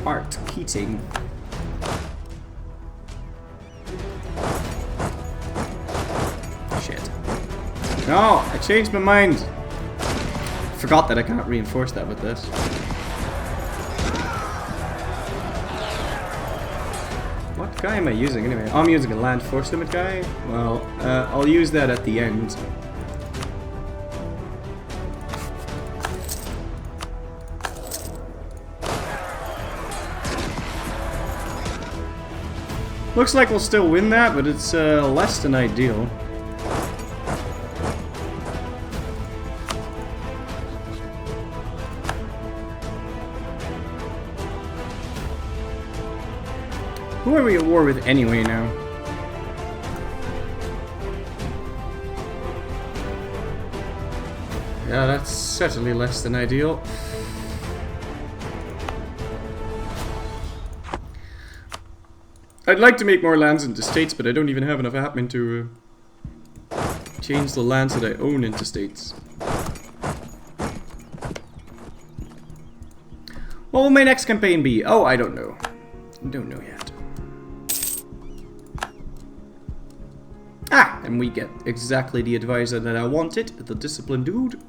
Art Keating. Shit. No, I changed my mind. Forgot that I can't reinforce that with this. What guy am I using anyway? I'm using a land force limit guy. Well, I'll use that at the end. Looks like we'll still win that, but it's less than ideal. Who are we at war with anyway now? Yeah, that's certainly less than ideal. I'd like to make more lands into states, but I don't even have enough admin to change the lands that I own into states. What will my next campaign be? Oh, I don't know. Don't know yet. Ah, and we get exactly the advisor that I wanted, the disciplined dude.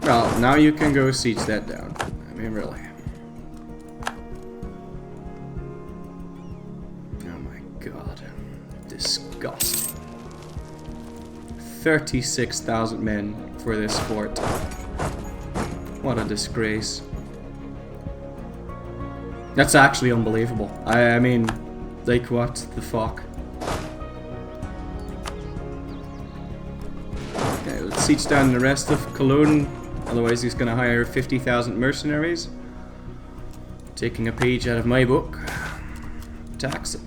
Well, now you can go siege that down. I mean, really. Oh my god. Disgusting. 36,000 men for this fort. What a disgrace. That's actually unbelievable. I mean, like, what the fuck? Okay, let's siege down the rest of Cologne. Otherwise he's going to hire 50,000 mercenaries. Taking a page out of my book. Tax it.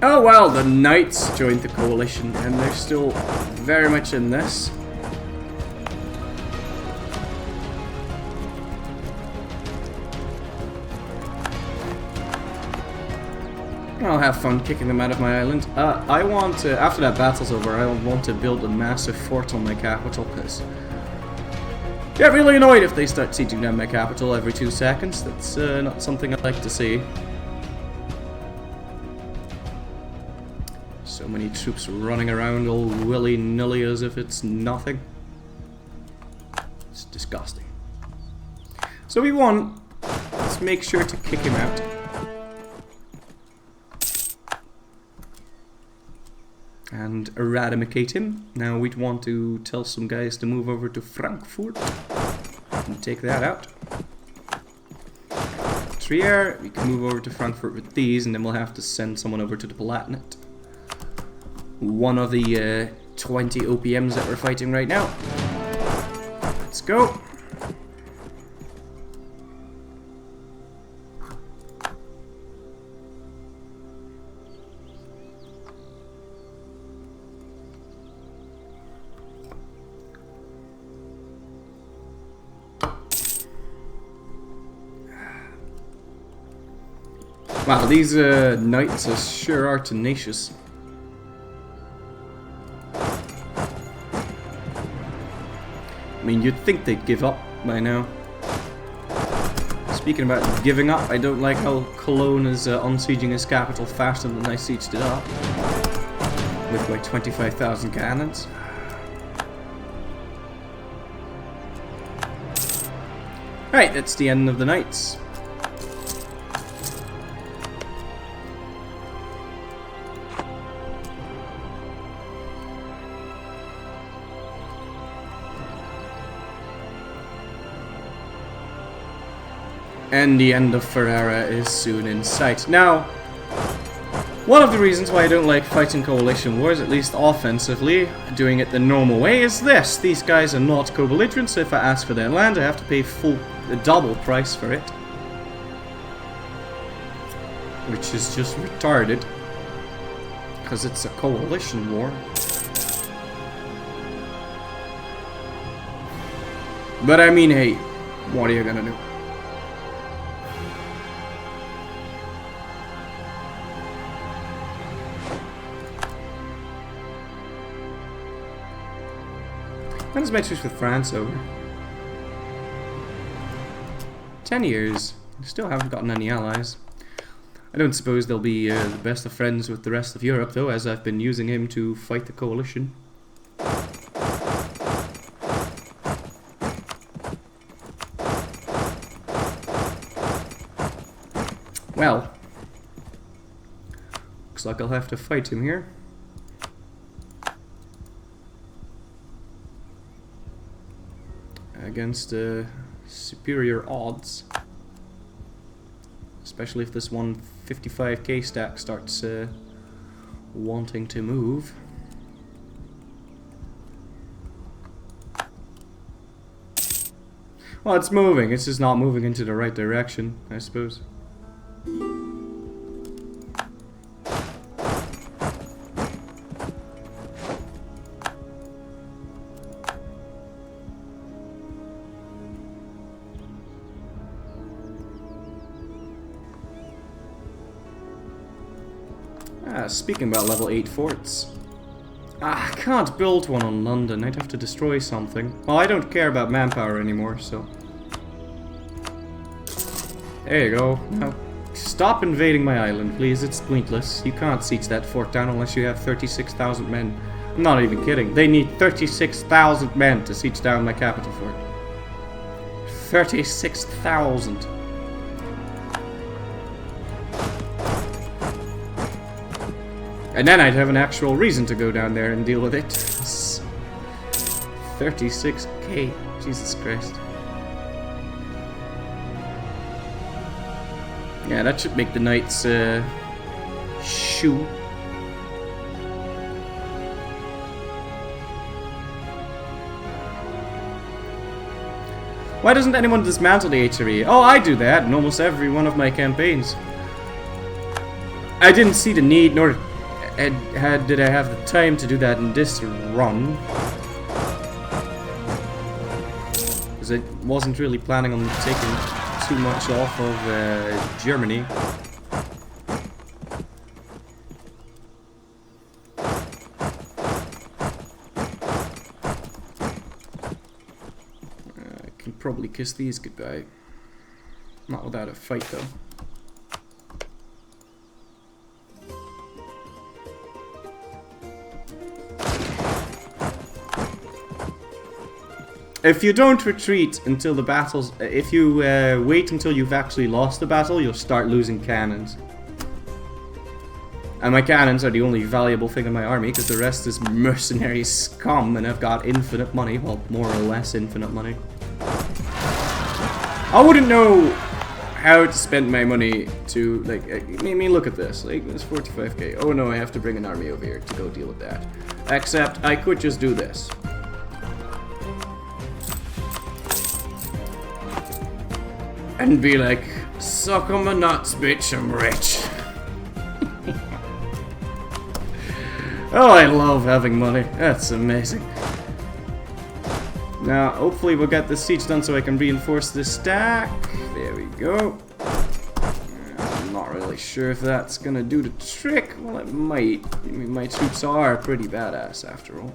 Oh well, the Knights joined the coalition and they're still very much in this. I'll have fun kicking them out of my island. I want to, after that battle's over, I want to build a massive fort on my capital, because I get really annoyed if they start sieging down my capital every 2 seconds. That's not something I'd like to see. So many troops running around all willy-nilly as if it's nothing. It's disgusting. So we won. Let's make sure to kick him out. And eradicate him. Now we'd want to tell some guys to move over to Frankfurt and take that out. Trier, we can move over to Frankfurt with these, and then we'll have to send someone over to the Palatinate. One of the 20 OPMs that we're fighting right now. Let's go. Wow, these knights sure are tenacious. I mean, you'd think they'd give up by now. Speaking about giving up, I don't like how Cologne is unsieging his capital faster than I sieged it up. With like 25,000 cannons. Right, that's the end of the Knights. And the end of Ferrara is soon in sight. Now, One of the reasons why I don't like fighting coalition wars, at least offensively, doing it the normal way, is this. These guys are not co-belligerents, so if I ask for their land, I have to pay double price for it. Which is just retarded. Because it's a coalition war. But I mean, hey, what are you gonna do? When is my truce with France over? 10 years. Still haven't gotten any allies. I don't suppose they'll be the best of friends with the rest of Europe, though, as I've been using him to fight the coalition. Well, looks like I'll have to fight him here. Against superior odds. Especially if this 155k stack starts wanting to move. Well, it's moving. It's just not moving into the right direction, I suppose. Speaking about level 8 forts. I can't build one on London. I'd have to destroy something. Well, I don't care about manpower anymore, so... There you go. Now, stop invading my island, please. It's pointless. You can't siege that fort down unless you have 36,000 men. I'm not even kidding. They need 36,000 men to siege down my capital fort. 36,000. And then I'd have an actual reason to go down there and deal with it. 36k. Jesus Christ. Yeah, that should make the knights shoo. Why doesn't anyone dismantle the HRE? Oh, I do that in almost every one of my campaigns. I didn't see the need, nor did I have the time to do that in this run. Because I wasn't really planning on taking too much off of Germany. I can probably kiss these goodbye. Not without a fight, though. If you don't retreat until the battles... If you wait until you've actually lost the battle, you'll start losing cannons. And my cannons are the only valuable thing in my army, because the rest is mercenary scum, and I've got infinite money. Well, more or less infinite money. I wouldn't know how to spend my money to, like... I mean, look at this. Like, this 45k. Oh no, I have to bring an army over here to go deal with that. Except, I could just do this. And be like, suck on my nuts, bitch, I'm rich. Oh, I love having money. That's amazing. Now, hopefully we'll get this siege done so I can reinforce this stack. There we go. I'm not really sure if that's gonna do the trick. Well, it might. I mean, my troops are pretty badass after all.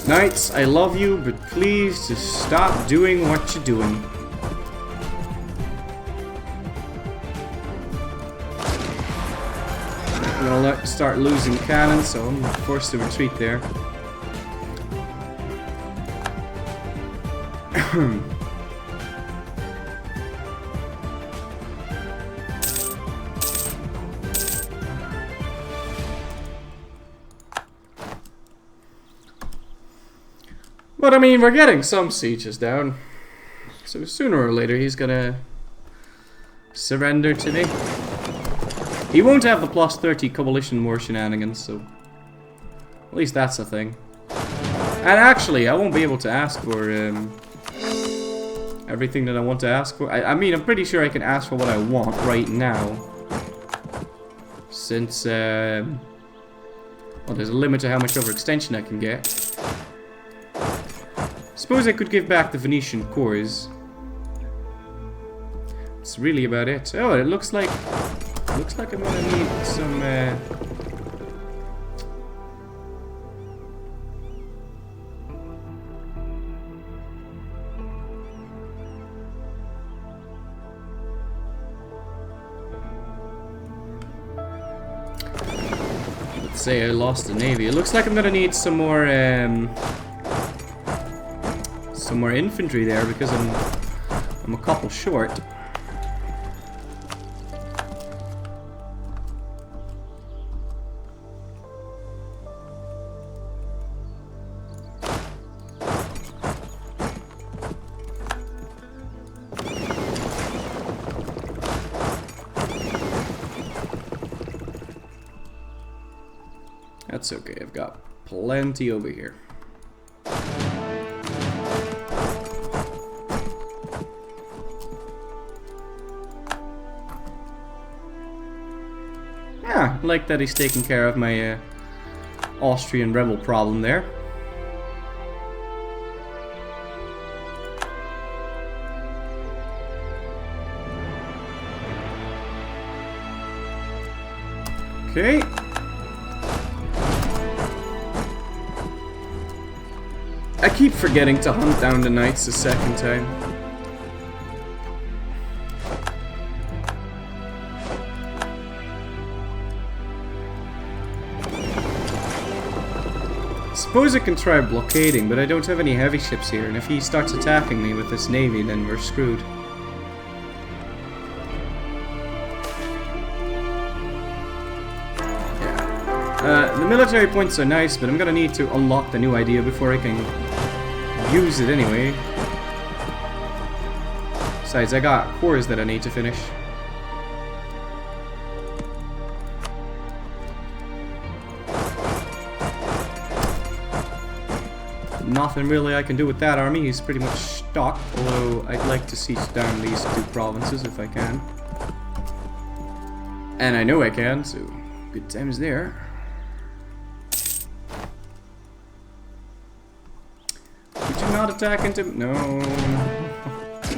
Knights, I love you, but please just stop doing what you're doing. I'm gonna start losing cannons, so I'm forced to retreat there. But I mean, we're getting some sieges down. So sooner or later he's gonna surrender to me. He won't have the plus 30 coalition war shenanigans, so at least that's a thing. And actually, I won't be able to ask for everything that I want to ask for. I mean, I'm pretty sure I can ask for what I want right now. Since, well, there's a limit to how much overextension I can get. Suppose I could give back the Venetian cores. That's really about it. Oh, it looks like I'm gonna need some let's say I lost the navy. It looks like I'm gonna need some more infantry there because I'm a couple short. That's okay, I've got plenty over here. Yeah, I like that he's taking care of my Austrian rebel problem there. Okay. I keep forgetting to hunt down the knights a second time. Suppose I can try blockading, but I don't have any heavy ships here, and if he starts attacking me with this navy, then we're screwed. Yeah. The military points are nice, but I'm gonna need to unlock the new idea before I can use it anyway. Besides, I got cores that I need to finish. Nothing really I can do with that army. He's pretty much stuck, although I'd like to siege down these two provinces if I can. And I know I can, so good times there. Did you not attack into... No.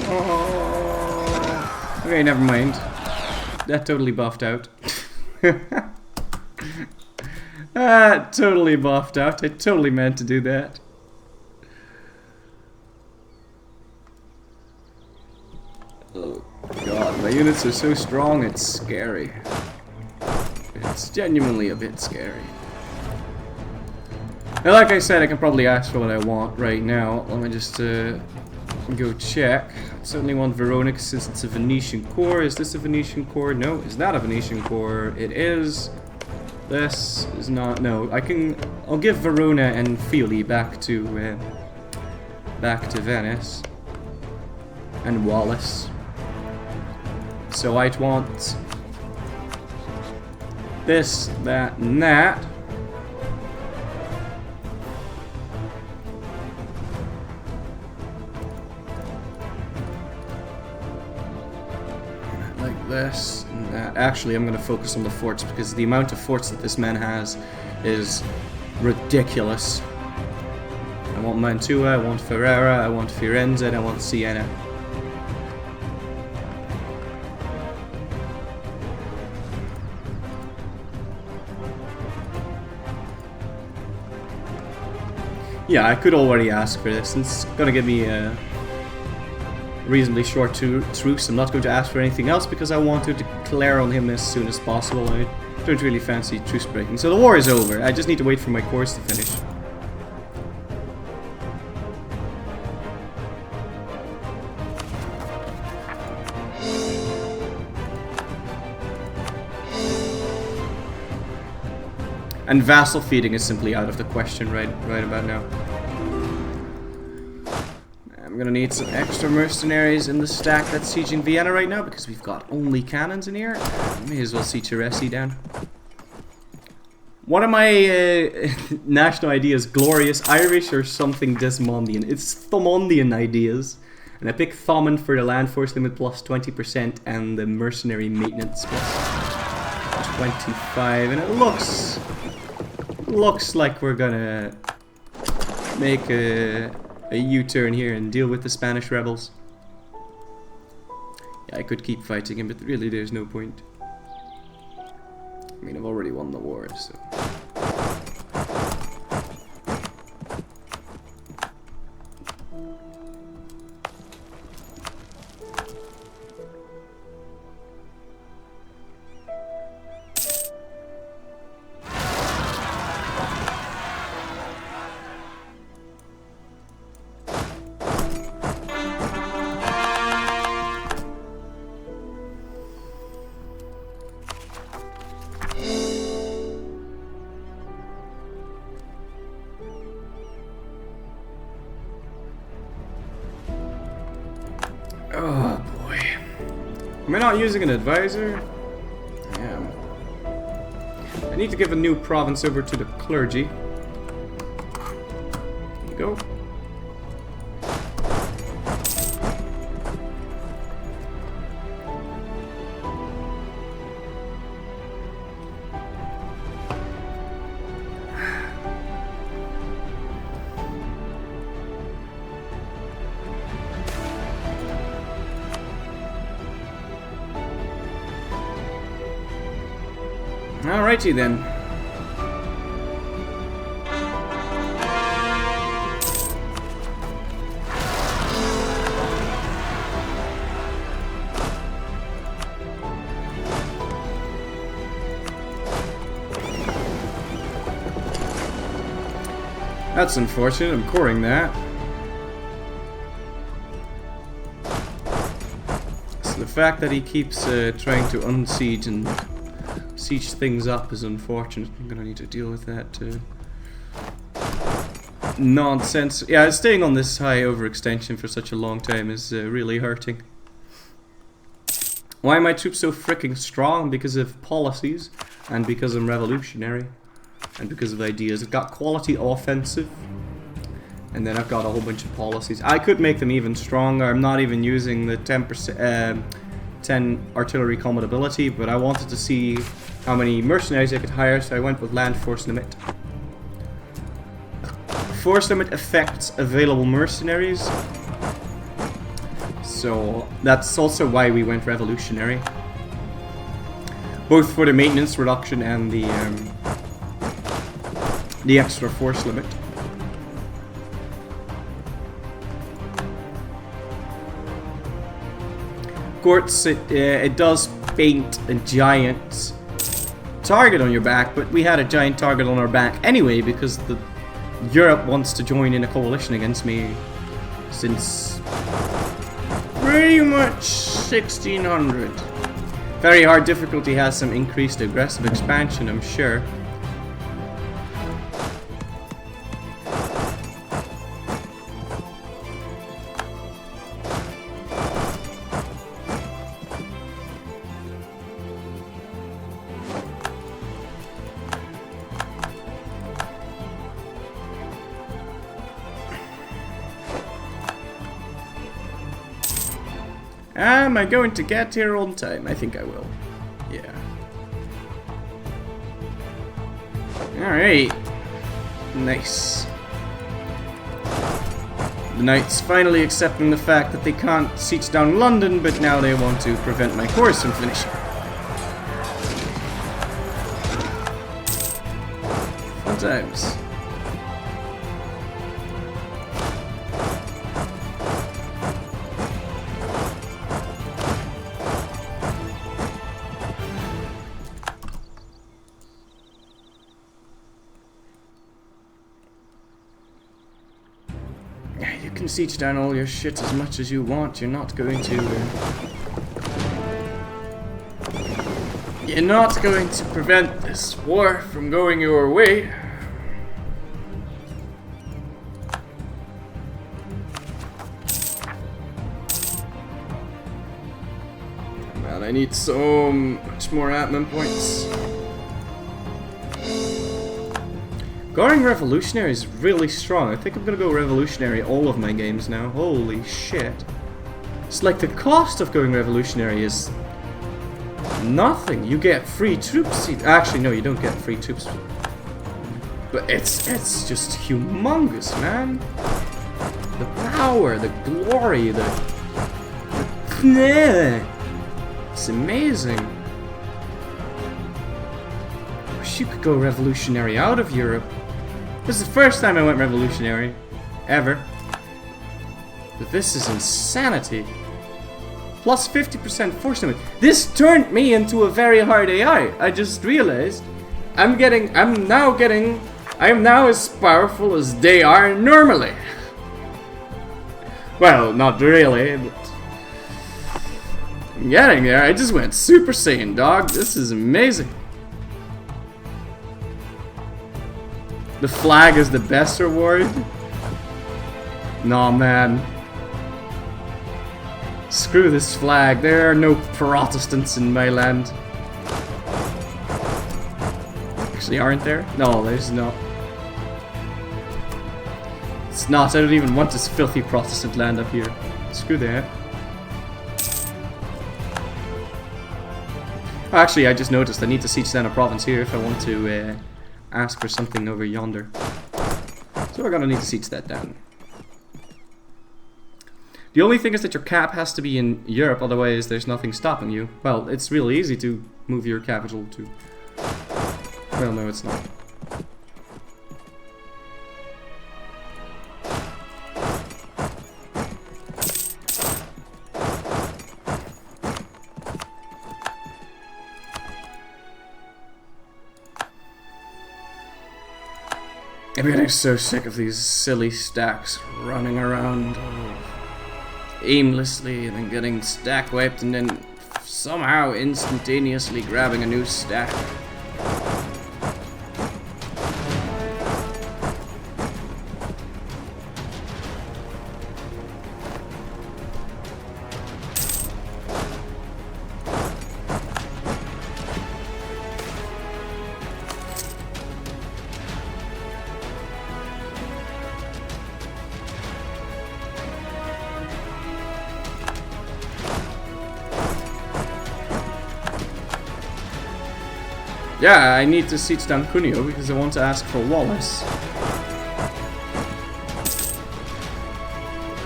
Oh. Okay, never mind. That totally buffed out. Totally buffed out. I totally meant to do that. Oh god, my units are so strong, it's scary. It's genuinely a bit scary. Now, like I said, I can probably ask for what I want right now. Let me just go check. I certainly want Verona since it's a Venetian core. Is this a Venetian core? No. Is that a Venetian core? It is. This is not. No. I'll give Verona and Friuli back to Venice and Wallace. So I'd want this, that, and that. Like this and that. Actually, I'm going to focus on the forts because the amount of forts that this man has is ridiculous. I want Mantua, I want Ferrara, I want Firenze, and I want Siena. Yeah, I could already ask for this, and it's gonna give me a reasonably short truce. I'm not going to ask for anything else because I want to declare on him as soon as possible. I don't really fancy truce breaking. So the war is over. I just need to wait for my course to finish. And vassal feeding is simply out of the question right about now. I'm gonna need some extra mercenaries in the stack that's sieging Vienna right now, because we've got only cannons in here. May as well siege Teresi down. One of my national ideas, glorious Irish or something Desmondian. It's Thomondian ideas. And I pick Thomond for the land force limit plus 20% and the mercenary maintenance plus 25. And it looks like we're gonna make a U-turn here and deal with the Spanish rebels. Yeah, I could keep fighting him, but really there's no point. I mean, I've already won the war, so... Oh boy. Am I not using an advisor? I am. I need to give a new province over to the clergy. There you go. Alrighty then. That's unfortunate, I'm coring that. So the fact that he keeps trying to unsiege and siege things up is unfortunate. I'm gonna need to deal with that nonsense. Yeah, staying on this high overextension for such a long time is really hurting. Why are my troops so freaking strong? Because of policies, and because I'm revolutionary, and because of ideas. I've got quality offensive, and then I've got a whole bunch of policies. I could make them even stronger. I'm not even using the 10% 10 artillery combat ability, but I wanted to see how many mercenaries I could hire, so I went with land force limit. Force limit affects available mercenaries, so that's also why we went revolutionary. Both for the maintenance reduction and the extra force limit. Of course, it does paint a giant target on your back, but we had a giant target on our back anyway because Europe wants to join in a coalition against me since pretty much 1600. Very hard difficulty has some increased aggressive expansion, I'm sure. Am I going to get here on time? I think I will. Yeah. Alright. Nice. The Knights finally accepting the fact that they can't siege down London, but now they want to prevent my course from finishing. Fun times. You can siege down all your shit as much as you want. You're not going to... Yeah, You're not going to prevent this war from going your way. Man, I need so much more admin points. Going revolutionary is really strong. I think I'm gonna go revolutionary all of my games now. Holy shit. It's like the cost of going revolutionary is nothing. You get free troops. Actually, no, you don't get free troops. But it's just humongous, man. The power, the glory, it's amazing. I wish you could go revolutionary out of Europe. This is the first time I went revolutionary. Ever. But this is insanity. Plus 50% force limit. This turned me into a very hard AI. I just realized I am now as powerful as they are normally. Well, not really, but I'm getting there. I just went Super Saiyan, dog. This is amazing. The flag is the best reward? Nah, man. Screw this flag. There are no Protestants in my land. Actually, aren't there? No, there's not. It's not. I don't even want this filthy Protestant land up here. Screw that. Actually, I just noticed I need to siege down a province here if I want to ask for something over yonder. So we're gonna need to siege that down. The only thing is that your cap has to be in Europe, otherwise there's nothing stopping you. Well, it's really easy to move your capital to... Well, no, it's not. I'm getting so sick of these silly stacks running around aimlessly and then getting stack wiped and then somehow instantaneously grabbing a new stack. Yeah, I need to siege down Cuneo because I want to ask for Wallace.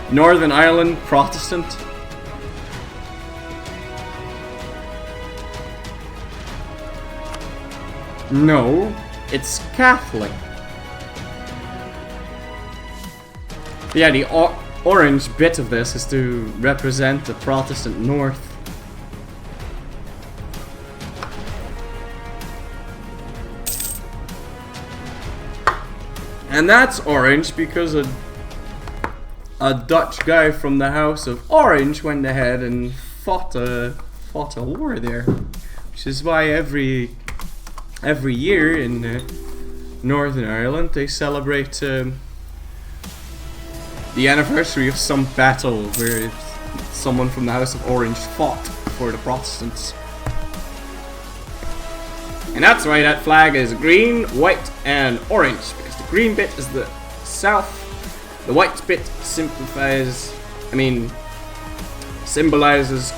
Northern Ireland, Protestant. No, it's Catholic. Yeah, the orange bit of this is to represent the Protestant North. And that's orange because a Dutch guy from the House of Orange went ahead and fought a war there, which is why every year in Northern Ireland they celebrate the anniversary of some battle where someone from the House of Orange fought for the Protestants. And that's why that flag is green, white, and orange. Because the green bit is the south, the white bit symbolizes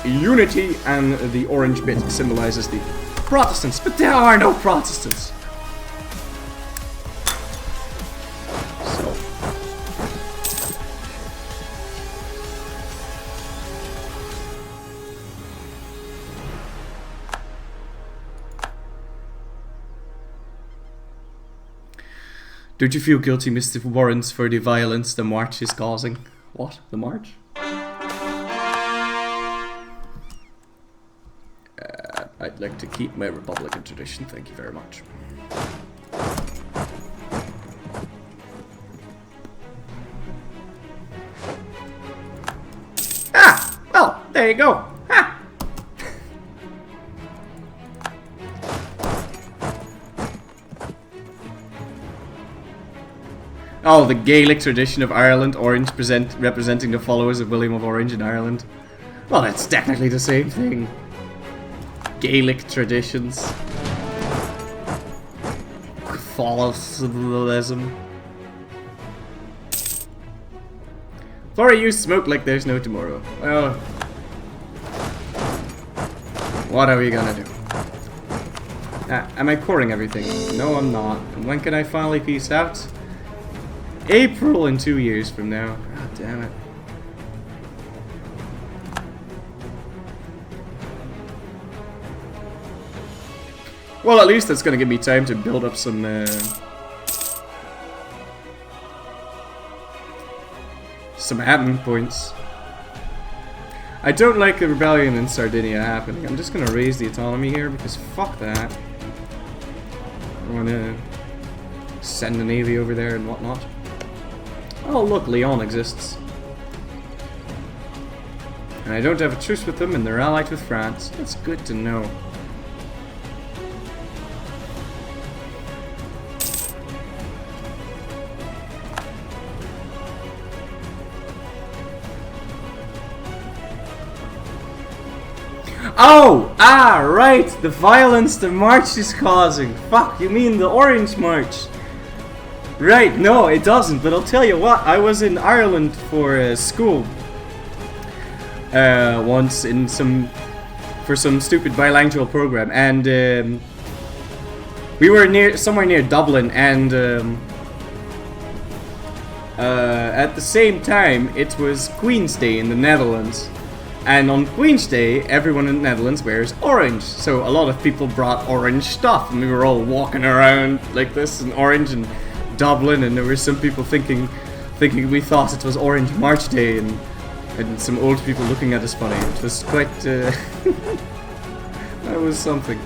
unity, and the orange bit symbolizes the Protestants. But there are no Protestants. So. Don't you feel guilty, Mr. Warrens, for the violence the march is causing? What? The march? I'd like to keep my Republican tradition, thank you very much. Ah! Well, there you go. Ha! Oh, the Gaelic tradition of Ireland, Orange representing the followers of William of Orange in Ireland. Well, that's technically the same thing. Gaelic traditions. Catholicism. Florry, you smoke like there's no tomorrow. Well, what are we gonna do? Am I pouring everything? No, I'm not. And when can I finally peace out? April in 2 years from now. God damn it. Well, at least that's gonna give me time to build up some admin points. I don't like a rebellion in Sardinia happening. I'm just gonna raise the autonomy here because fuck that. I wanna send the navy over there and whatnot. Oh look, Lyon exists. And I don't have a truce with them and they're allied with France. That's good to know. Oh! Ah, right! The violence the march is causing. Fuck, you mean the Orange March? Right, no, it doesn't, but I'll tell you what, I was in Ireland for school. Once in for some stupid bilingual program, and we were somewhere near Dublin, and at the same time, it was Queen's Day in the Netherlands. And on Queen's Day, everyone in the Netherlands wears orange. So a lot of people brought orange stuff, and we were all walking around like this in orange in Dublin, and there were some people thinking we thought it was Orange March Day, and some old people looking at us funny. It was quite that was something.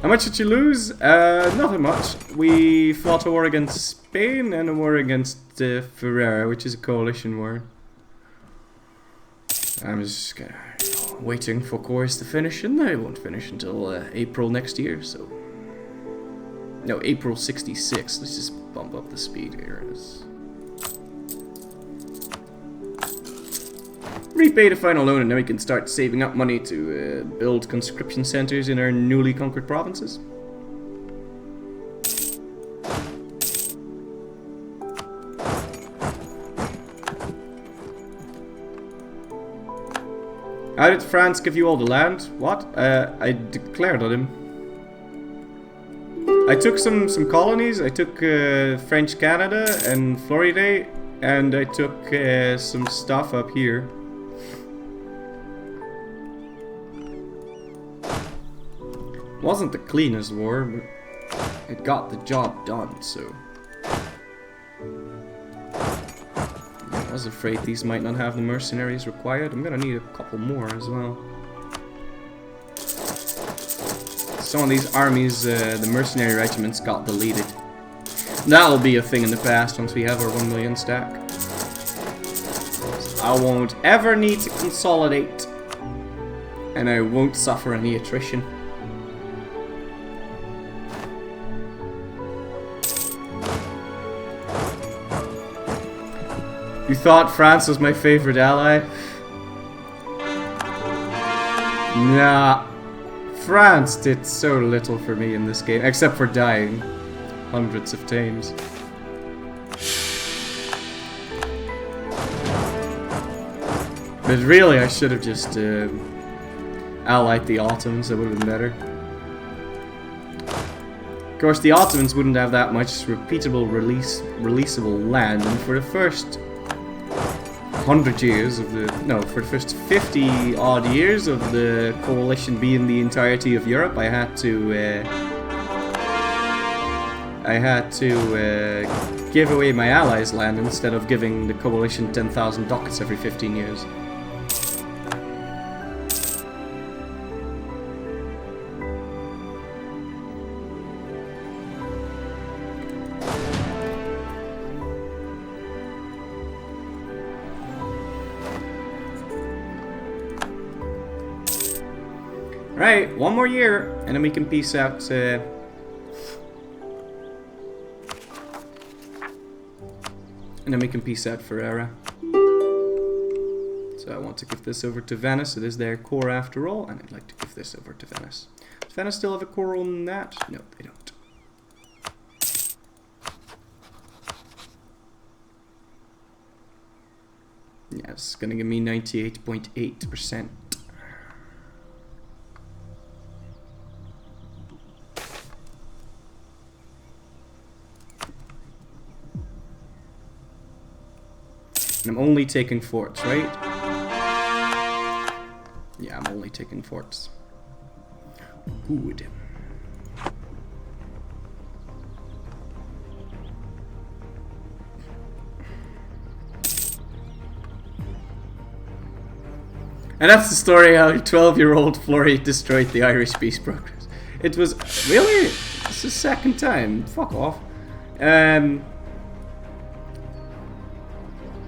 How much did you lose? Nothing much. We fought a war against Spain and a war against Ferrara, which is a coalition war. I'm just waiting for cores to finish, and they won't finish until April next year, so... No, April 66. Let's just bump up the speed here. Repay the final loan, and then we can start saving up money to build conscription centers in our newly conquered provinces. How did France give you all the land? What? I declared on him. I took some colonies. I took French Canada and Florida, and I took some stuff up here. Wasn't the cleanest war, but it got the job done, so... I was afraid these might not have the mercenaries required. I'm gonna need a couple more as well. Some of these armies, the mercenary regiments got deleted. That'll be a thing in the past once we have our 1 million stack. I won't ever need to consolidate, and I won't suffer any attrition. You thought France was my favorite ally? Nah. France did so little for me in this game, except for dying hundreds of times. But really, I should have just allied the Ottomans. That would have been better. Of course, the Ottomans wouldn't have that much repeatable releasable land, and for the first 100 years of the... No, for the first 50 odd years of the coalition being the entirety of Europe, I had to give away my allies' land instead of giving the coalition 10,000 ducats every 15 years. Right, one more year, and then we can peace out. And then we can peace out Ferrara. So I want to give this over to Venice. It is their core after all, and I'd like to give this over to Venice. Does Venice still have a core on that? No, they don't. Yeah, it's gonna give me 98.8%. I'm only taking forts, right? Yeah, I'm only taking forts. Good. And that's the story how 12-year-old Florry destroyed the Irish peace progress. It was... Really? It's the second time. Fuck off.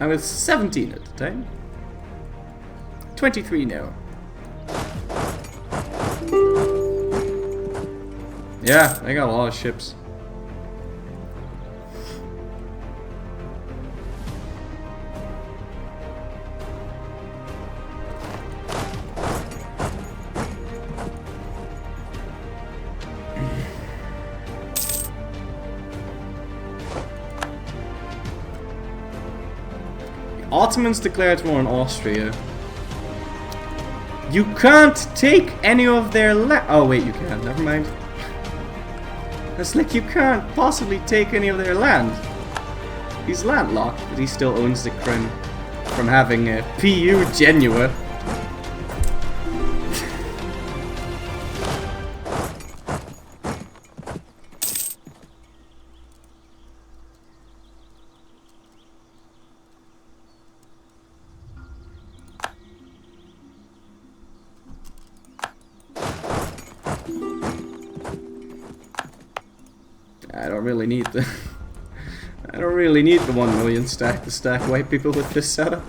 I was 17 at the time. 23 now. Yeah, I got a lot of ships. Ottomans declared war on Austria. You can't take any of their land. Oh wait, you can. Never mind. It's like you can't possibly take any of their land. He's landlocked, but he still owns the Crim from having a PU Genua. I don't really need the I don't really need the 1 million stack to stack white people with this setup.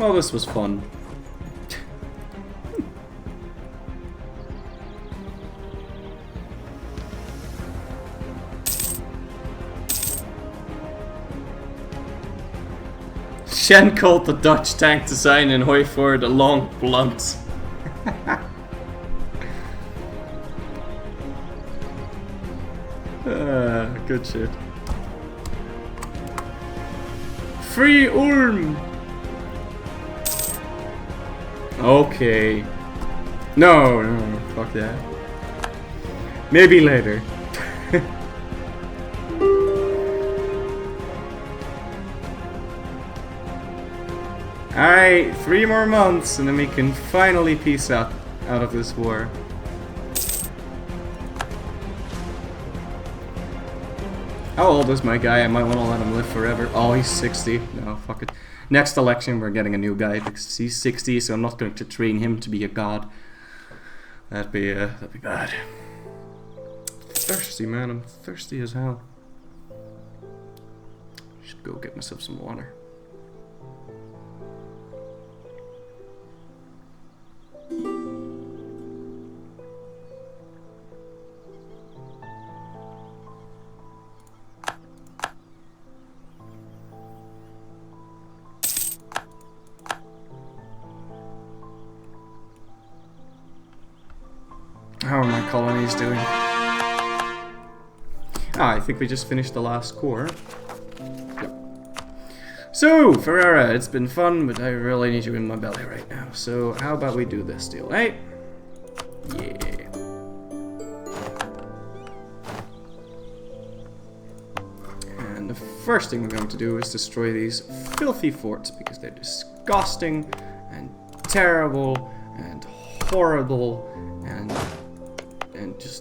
Oh, this was fun. Shen called the Dutch tank design and Hoy forward a long blunt. Good shit. Free Ulm! Okay. No, fuck that. Maybe later. Alright, 3 more months and then we can finally peace out of this war. How old is my guy? I might want to let him live forever. Oh, he's 60. No, fuck it. Next election, we're getting a new guy because he's 60, so I'm not going to train him to be a god. That'd be bad. Thirsty, man. I'm thirsty as hell. Should go get myself some water. How are my colonies doing? I think we just finished the last core. Yep. So, Ferrara, it's been fun, but I really need you in my belly right now. So, how about we do this deal, eh? Yeah. And the first thing we're going to do is destroy these filthy forts, because they're disgusting, and terrible, and horrible, and just